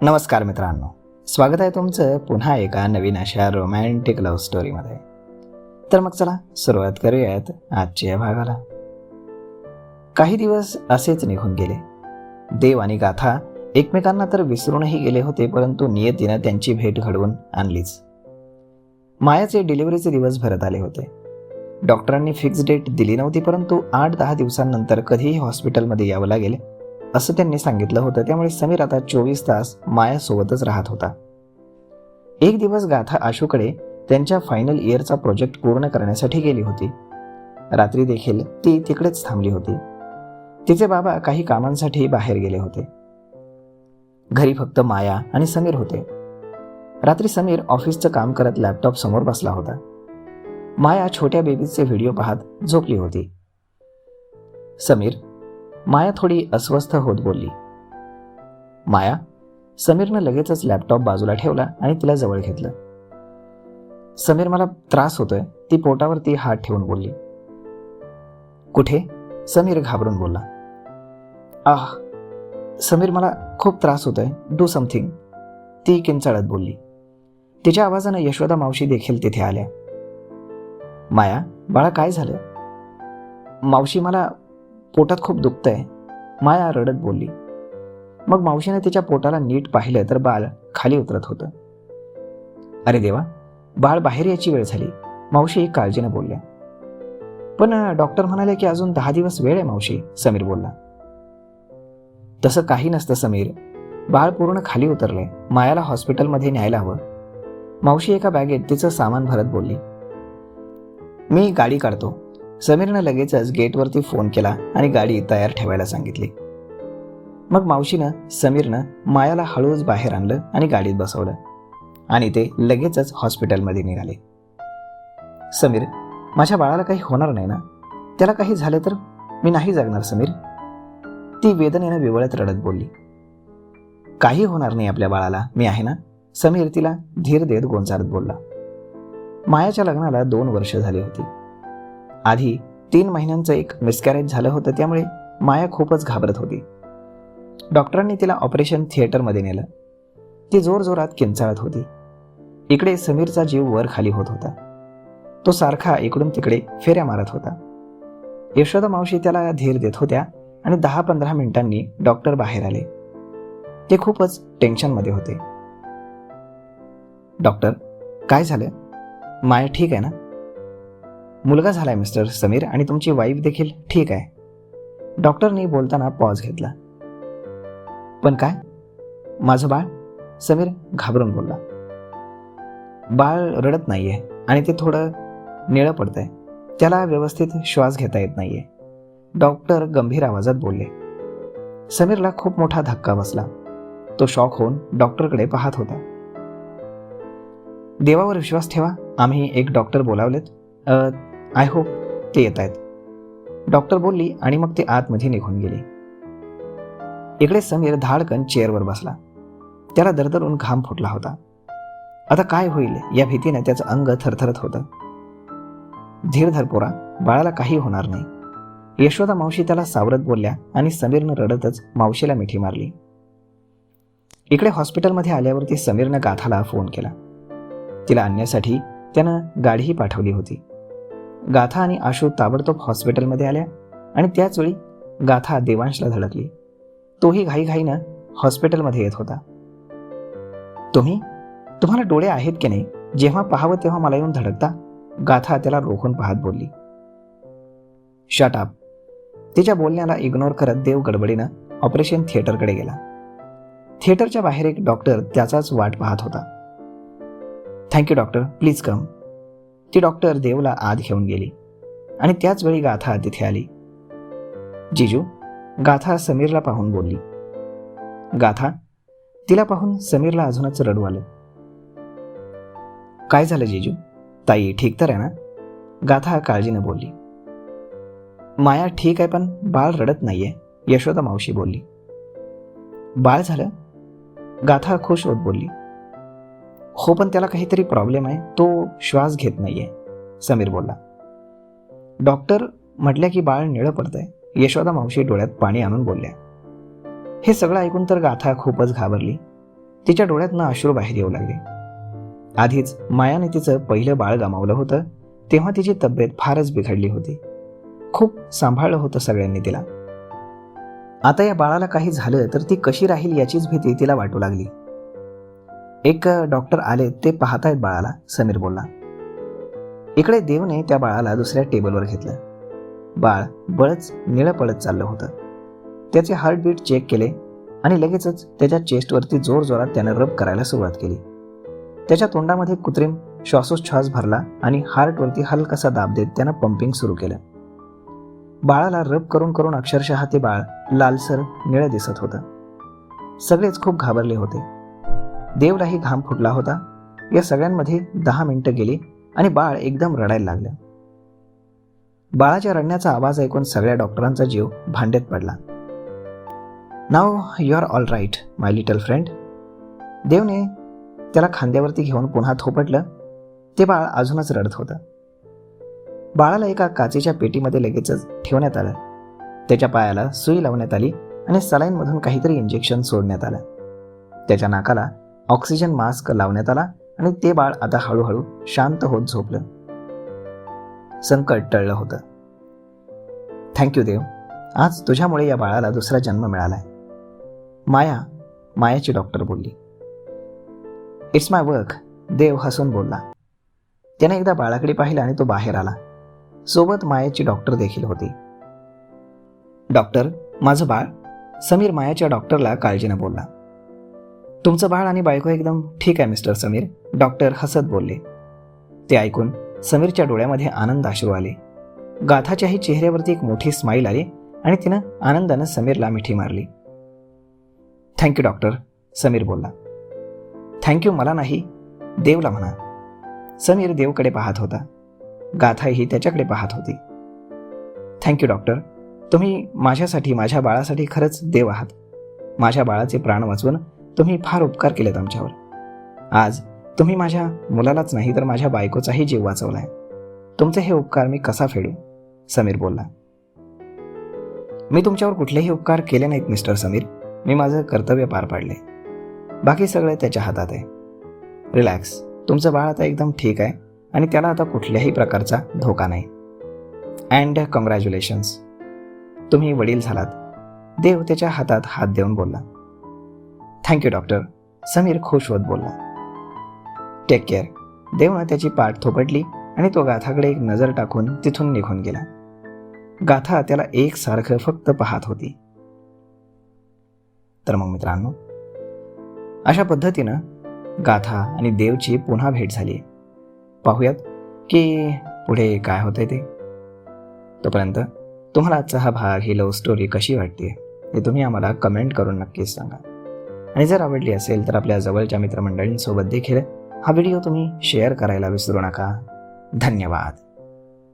नमस्कार मित्रांनो, स्वागत आहे तुमचं पुन्हा एका नवीन अशा रोमॅन्टिक लव्ह स्टोरीमध्ये. तर मग चला सुरुवात करूयात आजच्या भागाला. काही दिवस असेच निघून गेले. देव आणि गाथा एकमेकांना तर विसरूनही गेले होते, परंतु नियतीनं त्यांची भेट घडवून आणलीच. मायाचे डिलिव्हरीचे दिवस भरत आले होते. डॉक्टरांनी फिक्स डेट दिली नव्हती, परंतु 8-10 दिवसांनंतर कधीही हॉस्पिटलमध्ये यावं लागेल असं त्यांनी सांगितलं होतं. त्यामुळे समीर आता 24 तास मायासोबतच राहत होता. एक दिवस गाथा आशूकडे त्यांच्या फायनल इयरचा प्रोजेक्ट पूर्ण करण्यासाठी गेली होती. रात्री देखील ती तिकडेच थांबली होती. तिचे बाबा काही कामांसाठी बाहेर गेले होते. घरी फक्त माया आणि समीर होते. रात्री समीर ऑफिसचं काम करत लॅपटॉप समोर बसला होता. माया छोट्या बेबीचे व्हिडिओ पाहत झोपली होती. समीर, माया थोडी अस्वस्थ होत बोलली. माया. समीरनं लगेचच लॅपटॉप बाजूला ठेवला आणि तिला जवळ घेतलं. समीर, मला त्रास होतोय, ती पोटावरती हात ठेवून बोलली. कुठे? समीर घाबरून बोलला. समीर, मला खूप त्रास होतोय, डू समथिंग, ती किंचाळत बोलली. तिच्या आवाजानं यशोदा मावशी देखील तिथे आल्या. माया, बाळा काय झालं? मावशी, मला पोटात खूप दुखतंय, माया रडत बोलली. मग मावशीने तिच्या पोटाला नीट पाहिलं तर बाळ खाली उतरत होतं. अरे देवा, बाळ बाहेर यायची वेळ झाली, मावशी काळजीनं बोलल्या. पण डॉक्टर म्हणाले की अजून 10 दिवस वेळ आहे मावशी, समीर बोलला. तसं काही नसतं समीर, बाळ पूर्ण खाली उतरलंय, मायाला हॉस्पिटलमध्ये न्यायला हवं, मावशी एका बॅगेत तिचं सामान भरत बोलली. मी गाडी काढतो. समीरनं लगेचच गेटवरती फोन केला आणि गाडी तयार ठेवायला सांगितली. मग मावशीनं समीरनं मायाला हळूच बाहेर आणलं आणि गाडीत बसवलं आणि ते लगेचच हॉस्पिटलमध्ये निघाले. समीर, माझ्या बाळाला काही होणार नाही ना? त्याला काही झालं तर मी नाही जगणार समीर, ती वेदनेनं विवळत रडत बोलली. काही होणार नाही आपल्या बाळाला, मी आहे ना, समीर तिला धीर देत गोंजारत बोलला. मायाच्या लग्नाला 2 वर्ष झाली होती. आधी 3 महिन्यांचं एक मिसकॅरेज झालं होतं, त्यामुळे माया खूपच घाबरत होती. डॉक्टरांनी तिला ऑपरेशन थिएटरमध्ये नेलं. ती जोरजोरात किंचाळत होती. इकडे समीरचा जीव वर खाली होत होता. तो सारखा इकडून तिकडे फेऱ्या मारत होता. यशोदा मावशी त्याला धीर देत होत्या आणि 10-15 मिनिटांनी डॉक्टर बाहेर आले. ते खूपच टेन्शनमध्ये होते. डॉक्टर, काय झालं? माया ठीक आहे ना? मुलगा झालाय मिस्टर समीर, आणि तुमची वाईफ देखील ठीक आहे. डॉक्टरनी बोलताना पॉज घेतला. पण काय? माझं बाळ? समीर घाबरून बोलला. बाळ रडत नाहीये आणि ते थोडं निळं पडतंय, त्याला व्यवस्थित श्वास घेता येत नाहीये, डॉक्टर गंभीर आवाजात बोलले. समीरला खूप मोठा धक्का बसला. तो शॉक होऊन डॉक्टरकडे पाहत होता. देवावर विश्वास ठेवा, आम्ही एक डॉक्टर बोलावलेत, आय होप ते येत आहेत, डॉक्टर बोलली आणि मग ते आतमध्ये निघून गेली. इकडे समीर धाडकन चेअरवर बसला. त्याला दरदरून घाम फुटला होता. आता काय होईल या भीतीने त्याचं अंग थरथरत होतं. धीर धर पोरा, बाळाला काही होणार नाही, यशोदा मावशी त्याला सावरत बोलल्या आणि समीरनं रडतच मावशीला मिठी मारली. इकडे हॉस्पिटलमध्ये आल्यावरती समीरनं गाथाला फोन केला. तिला आणण्यासाठी त्यानं गाडीही पाठवली होती. गाथा आणि आशू ताबडतोब हॉस्पिटलमध्ये आल्या आणि त्याच वेळी गाथा देवांशला धडकली. तोही घाईघाईनं हॉस्पिटलमध्ये येत होता. तुम्हाला डोळे आहेत की नाही? जेव्हा पाहावं तेव्हा मला येऊन धडकता, गाथा त्याला रोखून पाहत बोलली. Shut up. तिच्या बोलण्याला इग्नोर करत देव गडबडीनं ऑपरेशन थिएटरकडे गेला. थिएटरच्या बाहेर एक डॉक्टर त्याचाच वाट पाहत होता. Thank you doctor, please come. ती डॉक्टर देवला आत घेऊन गेली आणि त्याच वेळी गाथा तिथे आली. जिजू, गाथा समीरला पाहून बोलली. गाथा, तिला पाहून समीरला अजूनच रडू आलं. काय झालं जिजू? ताई ठीक तर आहे ना? गाथा काळजीनं बोलली. माया ठीक आहे, पण बाळ रडत नाहीये, यशोदा मावशी बोलली. बाळ झालं? गाथा खुश होत बोलली. हो, पण त्याला काहीतरी प्रॉब्लेम आहे, तो श्वास घेत नाहीये, समीर बोलला. डॉक्टर म्हटल्या की बाळ निळं पडतंय, यशोदा मावशी डोळ्यात पाणी आणून बोलल्या. हे सगळं ऐकून तर गाथा खूपच घाबरली. तिच्या डोळ्यातनं अश्रू बाहेर येऊ लागले. आधीच मायाने तिचं पहिलं बाळ गमावलं होतं, तेव्हा तिची तब्येत फारच बिघडली होती. खूप सांभाळलं होतं सगळ्यांनी तिला. आता या बाळाला काही झालं तर ती कशी राहील याचीच भीती तिला वाटू लागली. एक डॉक्टर आले, ते पाहतायत बाळाला, समीर बोलला. इकडे देवने त्या बाळाला दुसऱ्या टेबलवर घेतलं. बाळ बळच निळं पळत चाललं होतं. त्याचे हार्टबीट चेक केले आणि लगेचच त्याच्या चेस्टवरती जोरजोरात त्यानं रब करायला सुरुवात केली. त्याच्या तोंडामध्ये कृत्रिम श्वासोच्छ्वास भरला आणि हार्टवरती हलकासा दाब देत त्यानं पंपिंग सुरू केलं. बाळाला रब करून करून अक्षरशः ते बाळ लालसर निळं दिसत होतं. सगळेच खूप घाबरले होते. देवलाही घाम फुटला होता. या सगळ्यांमध्ये 10 मिनिटं गेली आणि बाळ एकदम रडायला लागलं. बाळाच्या रडण्याचा आवाज ऐकून सगळ्या डॉक्टरांचा जीव भांड्यात पडला. नाव you are all right my little friend. देवने त्याला खांद्यावरती घेऊन पुन्हा थोपटलं. ते बाळ अजूनच रडत होतं. बाळाला एका काचेच्या पेटीमध्ये लगेचच ठेवण्यात आलं. त्याच्या पायाला सुई लावण्यात आली आणि सलाईनमधून काहीतरी इंजेक्शन सोडण्यात आलं. त्याच्या नाकाला ऑक्सिजन मास्क लावण्यात आला आणि ते बाळ आता हळूहळू शांत होत झोपलं. संकट टळलं होतं. थँक्यू देव, आज तुझ्यामुळे या बाळाला दुसरा जन्म मिळालाय. मायाची डॉक्टर बोलली. इट्स माय वर्क, देव हसून बोलला. त्याने एकदा बाळाकडे पाहिलं आणि तो बाहेर आला. सोबत मायाची डॉक्टर देखील होती. डॉक्टर, माझं बाळ. समीर मायाच्या डॉक्टरला काळजीनं बोलला. तुमचं बाळ आणि बायको एकदम ठीक आहे मिस्टर समीर, डॉक्टर हसत बोलले. ते ऐकून समीरच्या डोळ्यामध्ये आनंद अश्रू आले. गाथाच्याही चेहऱ्यावरती एक मोठी स्माईल आली आणि तिनं आनंदानं समीरला मिठी मारली. थँक्यू डॉक्टर, समीर बोलला. थँक्यू मला नाही, देवला म्हणा. समीर देवकडे पाहत होता. गाथाही त्याच्याकडे पाहत होती. थँक्यू डॉक्टर, तुम्ही माझ्यासाठी, माझ्या बाळासाठी खरंच देव आहात. माझ्या बाळाचे प्राण वाचवून तुम्ही फार उपकार केलेत आमच्यावर. आज तुम्ही माझ्या मुलालाच नाही तर माझ्या बायकोचाही जीव वाचवलाय. तुमचे हे उपकार मी कसा फेडू, समीर बोलला. मी तुमच्यावर कुठलेही उपकार केले नाहीत मिस्टर समीर. मी माझं कर्तव्य पार पाडले. बाकी सगळं त्याच्या हातात आहे. रिलॅक्स, तुमचं बाळ आता एकदम ठीक आहे आणि त्याला आता कुठल्याही प्रकारचा धोका नाही. अँड कॉंग्रॅच्युलेशन्स, तुम्ही वडील झालात, देव त्याच्या हातात हात देऊन बोलला. थँक्यू डॉक्टर, समीर खुश होत बोलला. Take care. देवनं त्याची पाठ थोपटली आणि तो गाथाकडे एक नजर टाकून तिथून निघून गेला. गाथा त्याला एकसारखं फक्त पाहत होती. तर मग मित्रांनो, अशा पद्धतीनं गाथा आणि देवची पुन्हा भेट झाली. पाहूयात की पुढे काय होतंय ते. तोपर्यंत तुम्हाला आजचा हा भाग, ही लव्ह स्टोरी कशी वाटते हे तुम्ही आम्हाला कमेंट करून नक्कीच सांगा. आणि जर आवडली असेल तर आपल्या जवळच्या मित्रमंडळींसोबत देखील हा व्हिडिओ तुम्ही शेअर करायला विसरू नका. धन्यवाद.